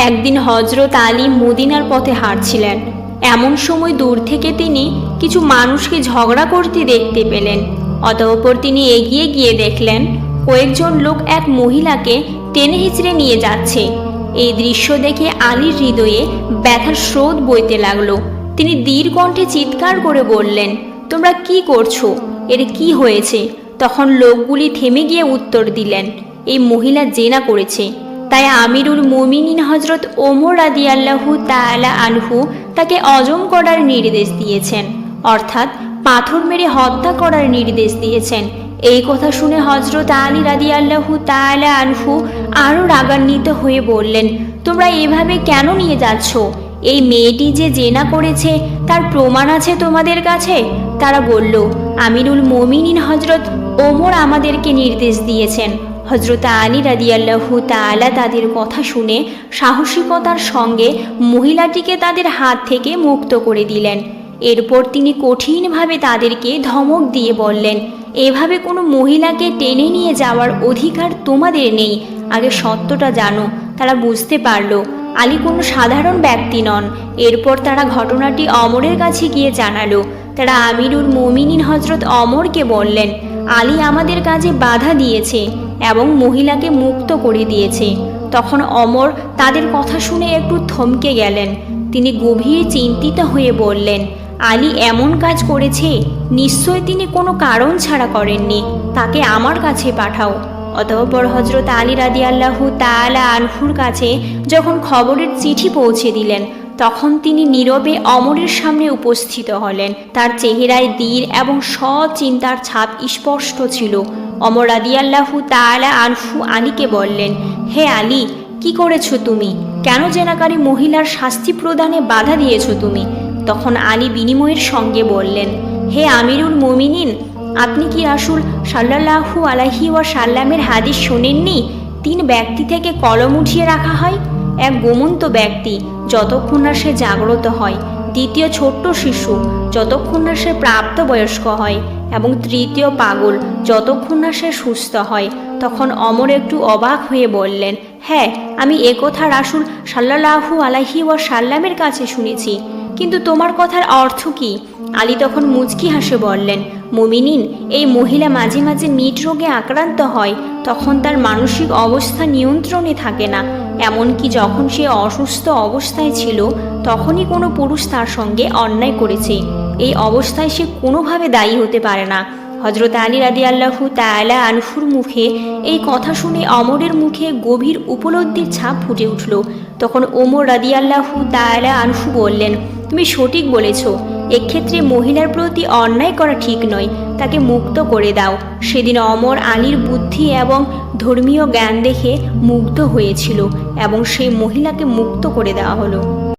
একদিন হযরত আলী মদিনার পথে হাঁটছিলেন। এমন সময় দূর থেকে তিনি কিছু মানুষকে ঝগড়া করতে দেখতে পেলেন। অতঃপর তিনি এগিয়ে গিয়ে দেখলেন কয়েকজন লোক এক মহিলাকে টেনে হিঁচড়ে নিয়ে যাচ্ছে। এই দৃশ্য দেখে আলীর হৃদয়ে ব্যথার স্রোত বইতে লাগলো। তিনি দীর্ঘ কণ্ঠে চিৎকার করে বললেন, তোমরা কি করছো? এর কি হয়েছে? তখন লোকগুলি থেমে গিয়ে উত্তর দিলেন, এই মহিলা জেনা করেছে, তাই আমিরুল মুমিনিন হযরত ওমর রাদিয়াল্লাহু তাআলা আনহু তাকে অজম করার নির্দেশ দিয়েছেন, অর্থাৎ পাথর মেরে হত্যা করার নির্দেশ দিয়েছেন। এই কথা শুনে হযরত আলী রাদিয়াল্লাহু তাআলা আনহু আরও রাগান্বিত হয়ে বললেন, তোমরা এভাবে কেন নিয়ে যাচ্ছ? এই মেয়েটি যে জেনা করেছে তার প্রমাণ আছে তোমাদের কাছে? তারা বলল, আমিরুল মুমিনিন হযরত ওমর আমাদেরকে নির্দেশ দিয়েছেন। হযরত আলী রাদিয়াল্লাহু তাআলা তাদের কথা শুনে সাহসিকতার সঙ্গে মহিলাটিকে তাদের হাত থেকে মুক্ত করে দিলেন। এরপর তিনি কঠিনভাবে তাদেরকে ধমক দিয়ে বললেন, এভাবে কোনো মহিলাকে টেনে নিয়ে যাওয়ার অধিকার তোমাদের নেই। আগে সত্যটা জানো। তারা বুঝতে পারল আলী কোনো সাধারণ ব্যক্তি নন। এরপর তারা ঘটনাটি অমরের কাছে গিয়ে জানালো। তারা আমিরুল মুমিনিন হযরত অমরকে বললেন, আলী আমাদের কাজে বাধা দিয়েছে এবং মহিলাকে মুক্ত করে দিয়েছে। তখন অমর তাদের কথা শুনে একটু থমকে গেলেন। তিনি গভীর চিন্তিত হয়ে বললেন, আলী এমন কাজ করেছে, নিশ্চয় তিনি কোনো কারণ ছাড়া করেননি। তাকে আমার কাছে পাঠাও। অতঃপর হযরত আলী রাদিয়াল্লাহু তাআলা আনহুর কাছে যখন খবরের চিঠি পৌঁছে দিলেন, তখন তিনি নীরবে অমরের সামনে উপস্থিত হলেন। তার চেহারায় দৃঢ় এবং সৎ চিন্তার ছাপ স্পষ্ট ছিল। অমর রাদিয়াল্লাহু তাআলা আনহু আলীকে বললেন, হে আলী, কি করেছো তুমি? কেন জেনাকারী মহিলার শাস্তি প্রদানে বাধা দিয়েছো তুমি? তখন আলী বিনিময়ের সঙ্গে বললেন, হে আমিরুল মুমিনিন, আপনি কি রাসূল সাল্লাল্লাহু আলাইহি ওয়াসাল্লামের হাদিস শোনেননি? 3 ব্যক্তি থেকে কলম উঠিয়ে রাখা হয়। এক ঘুমন্ত ব্যক্তি যতক্ষণ না সে জাগ্রত হয়, দ্বিতীয় ছোট্ট শিশু যতক্ষণ না সে প্রাপ্তবয়স্ক হয়, এবং তৃতীয় পাগল যতক্ষণ না সে সুস্থ হয়। তখন অমর একটু অবাক হয়ে বললেন, হ্যাঁ, আমি একথা রাসূল সাল্লাল্লাহু আলাইহি ওয়াসাল্লামের কাছে শুনেছি, কিন্তু তোমার কথার অর্থ কি? আলী তখন মুচকি হাসে বললেন, মুমিনিন, এই মহিলা মাঝে মাঝে নিট রোগে আক্রান্ত হয়। তখন তার মানসিক অবস্থা নিয়ন্ত্রণে থাকে না। এমনকি যখন সে অসুস্থ অবস্থায় ছিল, তখনই কোনো পুরুষ তার সঙ্গে অন্যায় করেছে। এই অবস্থায় সে কোনোভাবে দায়ী হতে পারে না। হযরত আলী রাদিয়াল্লাহু তাআলা আনহুর মুখে এই কথা শুনে অমরের মুখে গভীর উপলব্ধির ছাপ ফুটে উঠল। তখন ওমর রাদিয়াল্লাহু তাআলা আনহু বললেন, তুমি সঠিক বলেছ। এক্ষেত্রে মহিলার প্রতি অন্যায় করা ঠিক নয়, তাকে মুক্ত করে দাও। সেদিন অমর আলীর বুদ্ধি এবং ধর্মীয় জ্ঞান দেখে মুগ্ধ হয়েছিল এবং সেই মহিলাকে মুক্ত করে দেওয়া হলো।